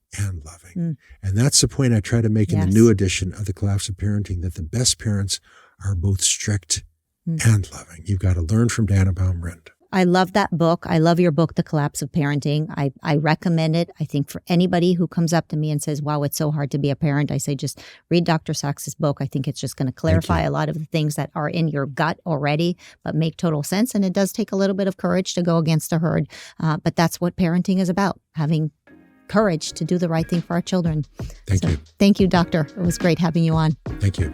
loving. And that's the point I try to make in the new edition of The Collapse of Parenting, that the best parents are both strict and loving. You've got to learn from Diana Baumrind. I love that book. I love your book, The Collapse of Parenting. I recommend it. I think for anybody who comes up to me and says, wow, it's so hard to be a parent, I say, just read Dr. Sax's book. I think it's just going to clarify a lot of the things that are in your gut already, but make total sense. And it does take a little bit of courage to go against the herd. But that's what parenting is about, having courage to do the right thing for our children. Thank you. Thank you, doctor. It was great having you on. Thank you.